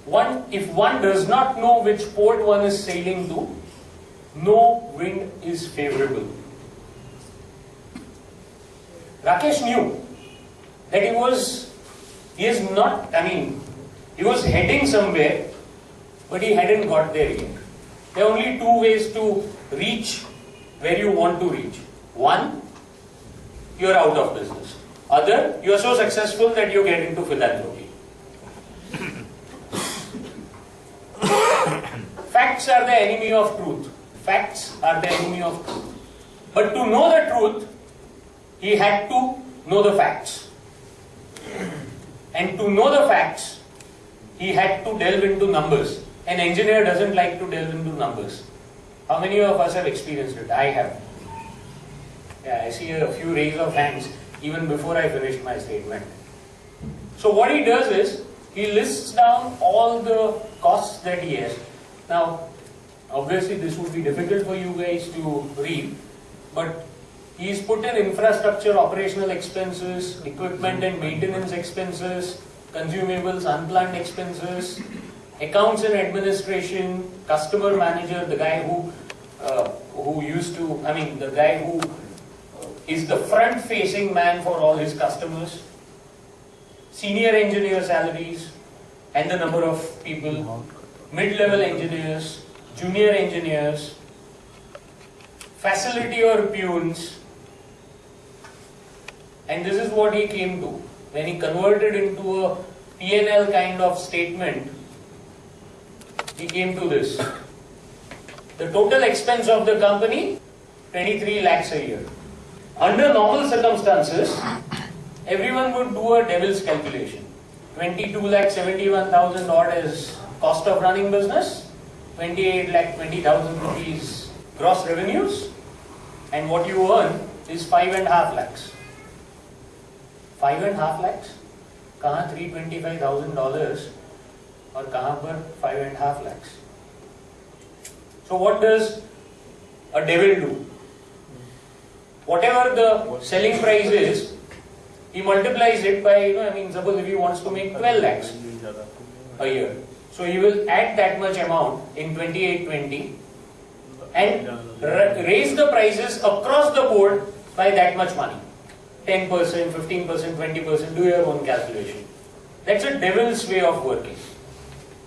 if one does not know which port one is sailing to, no wind is favorable. Rakesh knew that he was heading somewhere, but he hadn't got there yet. There are only two ways to reach where you want to reach. One, you are out of business. Other, you are so successful that you get into philanthropy. Facts are the enemy of truth. Facts are the enemy of truth. But to know the truth, he had to know the facts. And to know the facts, he had to delve into numbers. An engineer doesn't like to delve into numbers. How many of us have experienced it? I have. Yeah, I see a few raise of hands even before I finished my statement. So what he does is, he lists down all the costs that he has. Now, obviously this would be difficult for you guys to read, but he's put in infrastructure, operational expenses, equipment and maintenance expenses, consumables, unplanned expenses, accounts and administration, customer manager, the guy who is the front-facing man for all his customers, senior engineer salaries, and the number of people, mid-level engineers, junior engineers, facility or peons, and this is what he came to. When he converted into a P&L kind of statement, he came to this. The total expense of the company, 23 lakhs a year. Under normal circumstances, everyone would do a devil's calculation. 22 lakh 71,000 odd is cost of running business, 28 lakh 20,000 rupees gross revenues, and what you earn is 5.5 lakhs. 5.5 lakhs? कहाँ $325,000 और कहाँ पर 5.5 lakhs? So what does a devil do? Whatever the selling price is, he multiplies it by, suppose if he wants to make 12 lakhs a year. So he will add that much amount in 28-20 and raise the prices across the board by that much money. 10%, 15%, 20%, do your own calculation. That's a devil's way of working.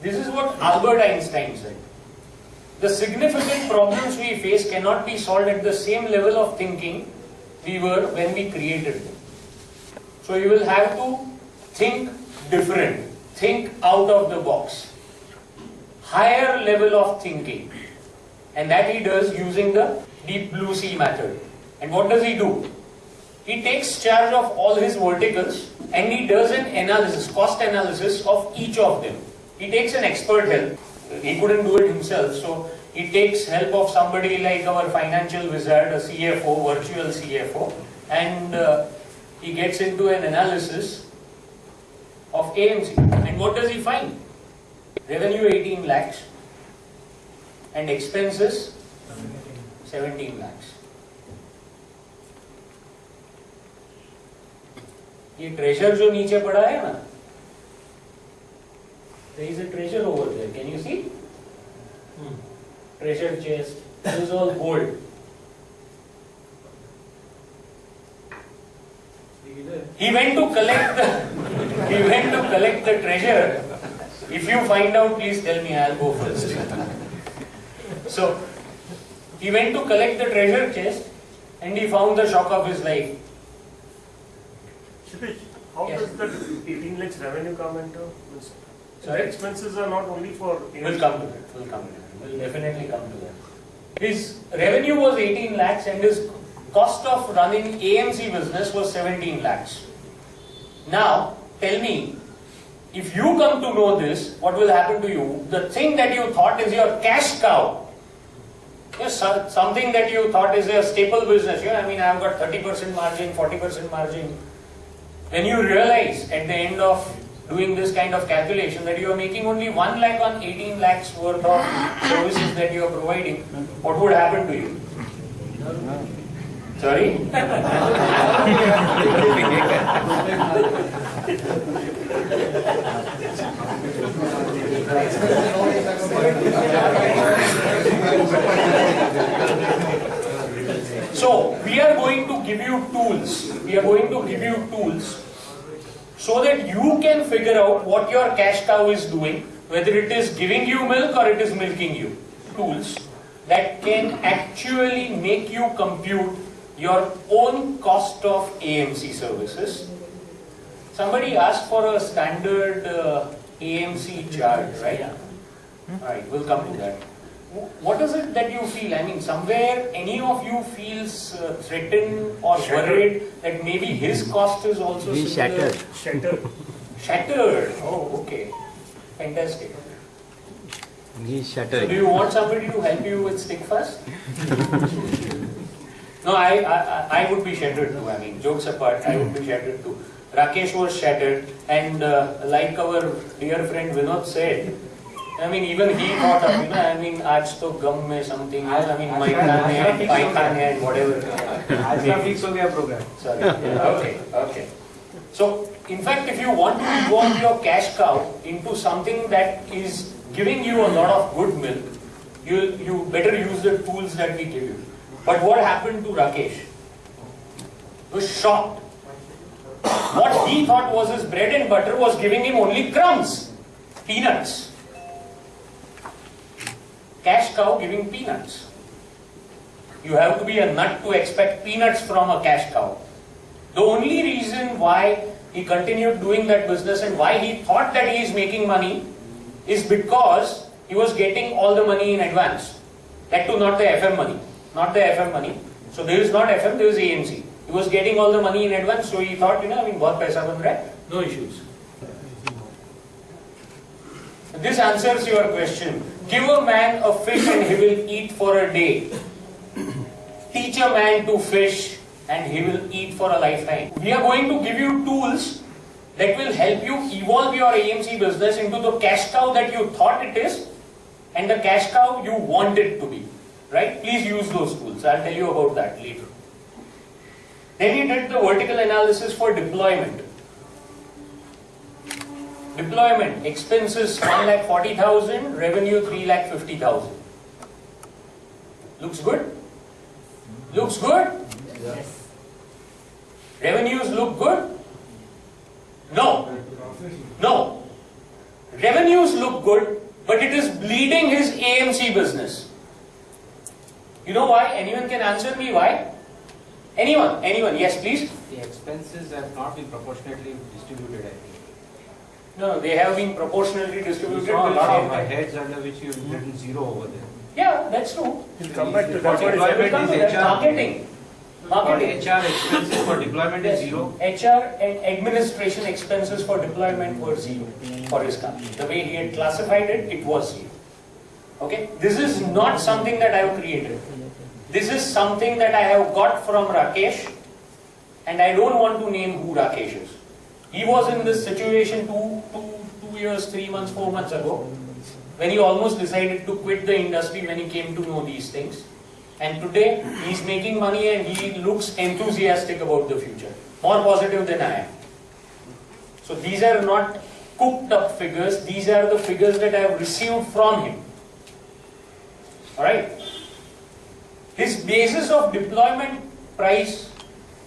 This is what Albert Einstein said. The significant problems we face cannot be solved at the same level of thinking we were when we created them. So you will have to think different, think out of the box. Higher level of thinking. And that he does using the deep blue sea method. And what does he do? He takes charge of all his verticals and he does an analysis, cost analysis of each of them. He takes an expert help. He couldn't do it himself, so he takes help of somebody like our financial wizard, a CFO, virtual CFO, and he gets into an analysis of AMC. And what does he find? Revenue 18 lakhs and expenses 17 lakhs. ये treasure जो नीचे पड़ा है ना, there is a treasure over there. Can you see? Treasure chest. This is all gold. He went to collect the treasure. If you find out, please tell me. I'll go first. So he went to collect the treasure chest, and he found the shock of his life. Kshitij, how does that 18 lakhs revenue come into? Sorry? Expenses are not only for... We'll come to that. We'll definitely come to that. His revenue was 18 lakhs and his cost of running AMC business was 17 lakhs. Now, tell me, if you come to know this, what will happen to you? The thing that you thought is your cash cow, something that you thought is a staple business, I've got 30% margin, 40% margin. When you realize at the end of doing this kind of calculation that you are making only 1 lakh on 18 lakhs worth of services that you are providing, what would happen to you? Sorry? So we are going to give you tools. We are going to give you tools so that you can figure out what your cash cow is doing, whether it is giving you milk or it is milking you. Tools that can actually make you compute your own cost of AMC services. Somebody asked for a standard AMC chart, right? Alright, we'll come to that. What is it that you feel? I mean, somewhere any of you feels threatened or worried that maybe his cost is also similar? Shattered. Shattered. Oh, okay. Fantastic. He's So shattering. do you want somebody to help you with Stickfast? No, I would be shattered too. I mean, jokes apart, I would be shattered too. Rakesh was shattered, and like our dear friend Vinod said, I mean, even he thought of, I mean, aaj to gum mein something, I mean, maidan hai, paikan hai, and whatever. आज का fix हो गया programme. Sorry. Okay. So, in fact, if you want to evolve your cash cow into something that is giving you a lot of good milk, you better use the tools that we give you. But what happened to Rakesh? He was shocked. What he thought was his bread and butter was giving him only crumbs, peanuts. Cash cow giving peanuts. You have to be a nut to expect peanuts from a cash cow. The only reason why he continued doing that business and why he thought that he is making money is because he was getting all the money in advance. That too, not the FM money. Not the FM money. So there is not FM, there is AMC. He was getting all the money in advance, so he thought, I mean, bahut paisa ban raha hai, no issues. This answers your question. Give a man a fish and he will eat for a day. Teach a man to fish and he will eat for a lifetime. We are going to give you tools that will help you evolve your AMC business into the cash cow that you thought it is and the cash cow you want it to be. Right? Please use those tools. I'll tell you about that later. Then he did the vertical analysis for deployment. Deployment, expenses 1,40,000, revenue 3,50,000. Looks good? Looks good? Yes. Revenues look good? No. No. Revenues look good, but it is bleeding his AMC business. You know why? Anyone can answer me why? Anyone? Yes, please. The expenses have not been proportionately distributed, I think. No, they have been proportionally You distributed. saw a We'll lot share of that. heads under which you written zero over there. Yeah, that's true. We'll come back to For that. deployment We'll come to is that. HR. Marketing. For Marketing. HR expenses for deployment is zero. HR and administration expenses for deployment were zero for his company. The way he had classified it, it was zero. Okay? This is not something that I have created. This is something that I have got from Rakesh, and I don't want to name who Rakesh is. He was in this situation two years, 3 months, 4 months ago, when he almost decided to quit the industry when he came to know these things. And today, he's making money and he looks enthusiastic about the future. More positive than I am. So these are not cooked up figures, these are the figures that I have received from him. Alright? His basis of deployment price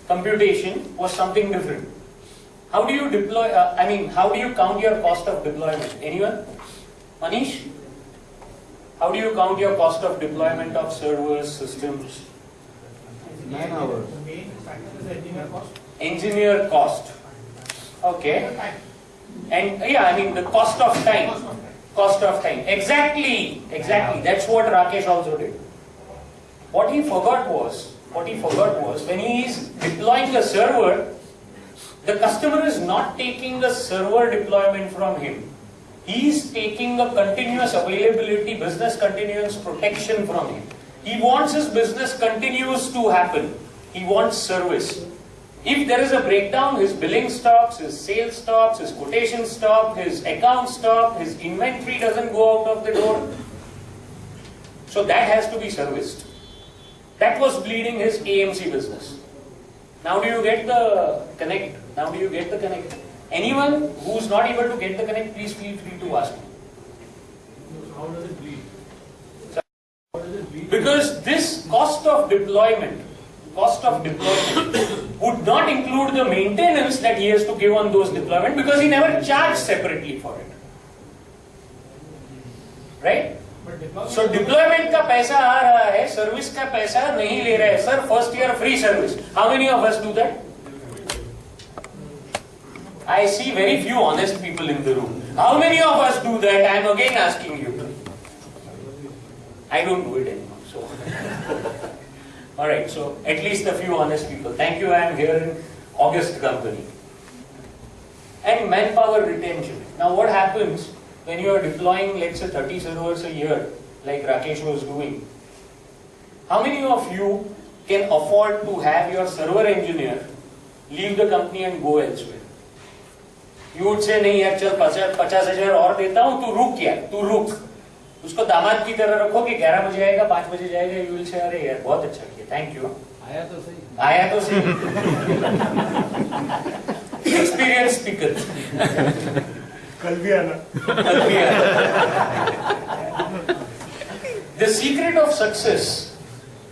computation was something different. How do you deploy, how do you count your cost of deployment? Anyone? Manish? How do you count your cost of deployment of servers, systems? 9 hours. Engineer cost. Okay. And the cost of time. Cost of time. Exactly. That's what Rakesh also did. What he forgot was when he is deploying the server, the customer is not taking the server deployment from him. He is taking the continuous availability, business continuous protection from him. He wants his business continues to happen. He wants service. If there is a breakdown, his billing stops, his sales stops, his quotation stop, his account stop, his inventory doesn't go out of the door. So that has to be serviced. That was bleeding his AMC business. Now do you get the connect? Anyone who's not able to get the connect, please feel free to ask me. How does it bleed? How does it bleed? Because this cost of deployment would not include the maintenance that he has to give on those deployment because he never charged separately for it. Right? So deployment का पैसा आ रहा है, service का पैसा नहीं ले रहा है. Sir, first year free service. How many of us do that? I see very few honest people in the room. How many of us do that? I am again asking you. I don't do it anymore. So, all right. So at least a few honest people. Thank you. I am here in August company. And manpower retention. Now, what happens when you are deploying, let's say, 30 servers a year, like Rakesh was doing? How many of you can afford to have your server engineer leave the company and go elsewhere? You would say, नहीं यार चल 50,000 और देता हूँ, तू रुक उसको दामाद की तरह रखो कि 11 बजे आएगा 5 बजे जाएगा. You will say, अरे यार बहुत अच्छा किया, thank you. आया तो सही एक्सपीरियंस स्पीकर. कल भी आना. The secret of success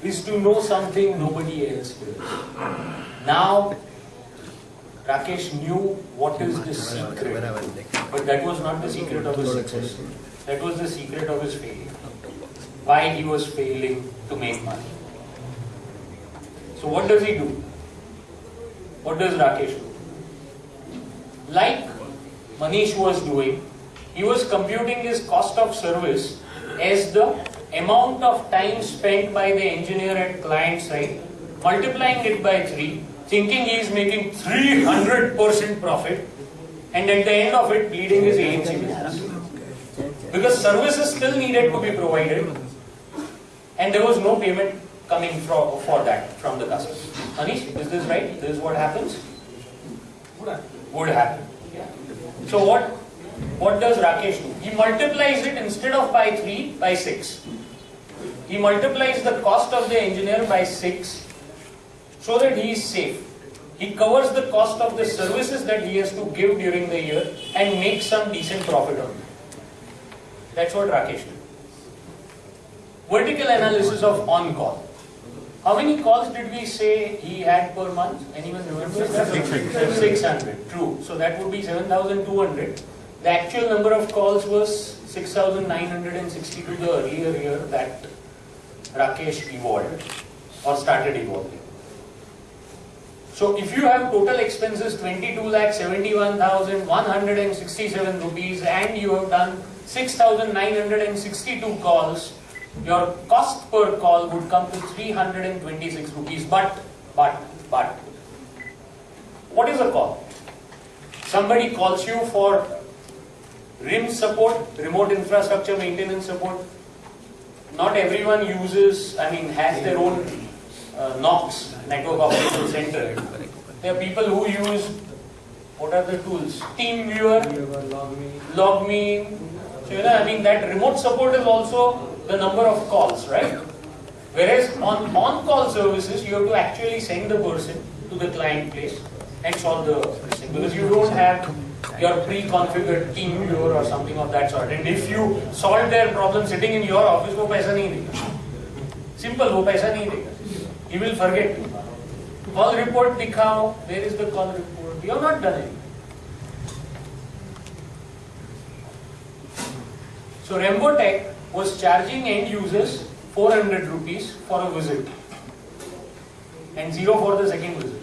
is to know something nobody else will. Now Rakesh knew what is the secret, but that was not the secret of his success. That was the secret of his failure. Why he was failing to make money. So what does he do? What does Rakesh do? Like Manish was doing, he was computing his cost of service as the amount of time spent by the engineer at client side, multiplying it by 3, thinking he is making 300% profit, and at the end of it, bleeding his AMC business. Because services still needed to be provided, and there was no payment coming for that from the customer. Anish, is this right? This is what happens? Would happen. Yeah. So what does Rakesh do? He multiplies it instead of by 3, by 6. He multiplies the cost of the engineer by 6 so that he is safe. He covers the cost of the services that he has to give during the year and makes some decent profit on it. That's what Rakesh did. Vertical analysis of on-call. How many calls did we say he had per month? Anyone remember? 600. True. So that would be 7,200. The actual number of calls was 6,962 the earlier year that Rakesh evolved or started evolving. So if you have total expenses 22,71,167 rupees and you have done 6,962 calls, your cost per call would come to 326 rupees. But, what is a call? Somebody calls you for RIM support, remote infrastructure maintenance support. Not everyone uses, has their own NOC, Network Operational Center. There are people who use, what are the tools? TeamViewer, LogMe. So, that remote support is also the number of calls, right? Whereas on-call services, you have to actually send the person to the client place and solve the thing, because you don't have your pre-configured TeamViewer or something of that sort. And if you solve their problem sitting in your office, वो पैसा नहीं देगा. Simple, वो पैसा नहीं देगा. He will forget. Call report दिखाओ. Where is the call report? You have not done it. So Rembotech was charging end users 400 rupees for a visit and 0 for the second visit.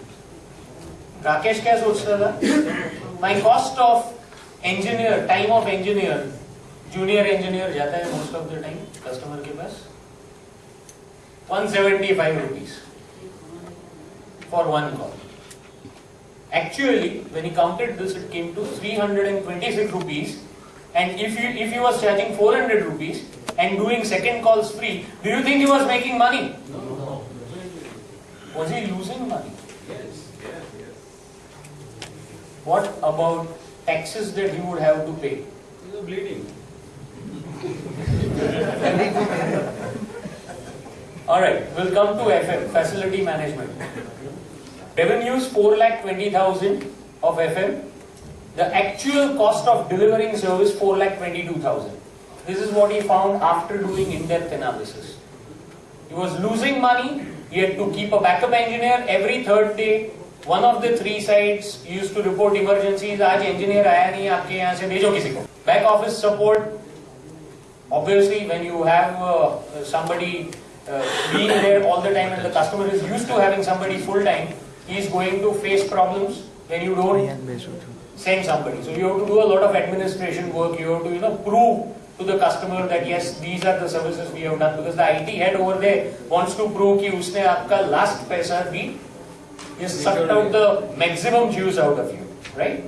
Rakesh क्या सोचता था? My cost of engineer, time of engineer, junior engineer जाता है most of the time customer के पास 175 rupees for one call. Actually, when he counted this, it came to 326 rupees. And if he was charging 400 rupees and doing second calls free, do you think he was making money? No. Was he losing money? Yes. What about taxes that he would have to pay? He was bleeding. Alright, we'll come to FM, facility management. Revenues 4,20,000 of FM. The actual cost of delivering service 4,22,000. This is what he found after doing in-depth analysis. He was losing money. He had to keep a backup engineer every third day. One of the three sites used to report emergencies. आज engineer आया नहीं, आपके यहाँ से भेजो किसी को. Back office support. Obviously, when you have somebody being there all the time and the customer is used to having somebody full time, he is going to face problems when you don't send somebody. So you have to do a lot of administration work. You have to prove to the customer that yes, these are the services we have done, because the IT head over there wants to prove कि उसने आपका last पैसा भी sucked out the maximum juice out of you, right?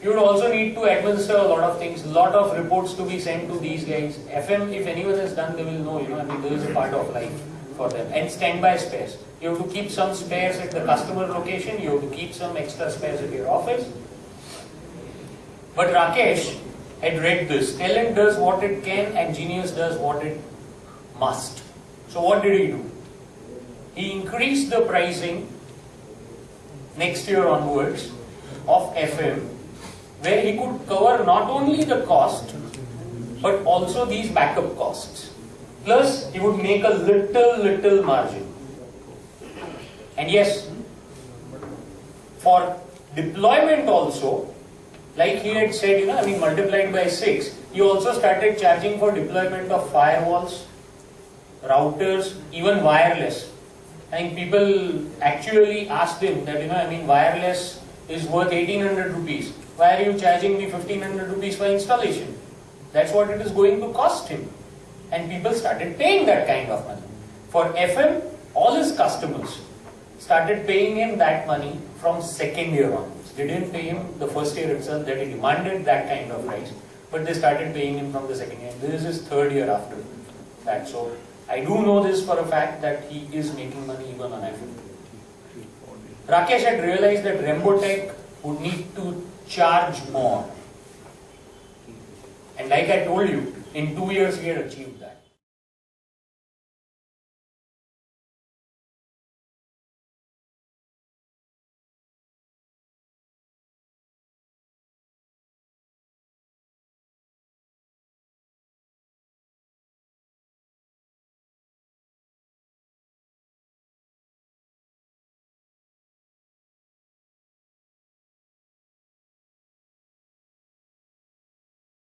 You would also need to administer a lot of things, lot of reports to be sent to these guys. FM, if anyone has done, they will know, I mean, there is a part of life for them. And standby spares. You have to keep some spares at the customer location, you have to keep some extra spares at your office. But Rakesh had read this. Talent does what it can and genius does what it must. So what did he do? He increased the pricing next year onwards of FM, where he could cover not only the cost but also these backup costs. Plus he would make a little margin. And yes, for deployment also, like he had said, multiplied by 6, he also started charging for deployment of firewalls, routers, even wireless. I think people actually asked him that, wireless is worth 1800 rupees. Why are you charging me 1500 rupees for installation? That's what it is going to cost him. And people started paying that kind of money. For FM, all his customers started paying him that money from second year onwards. They didn't pay him the first year itself, that he demanded that kind of price, but they started paying him from the second year. This is his third year after that. So I do know this for a fact that he is making money even on FM. Rakesh had realized that Rembotech would need to charge more. And like I told you, in 2 years he had achieved that.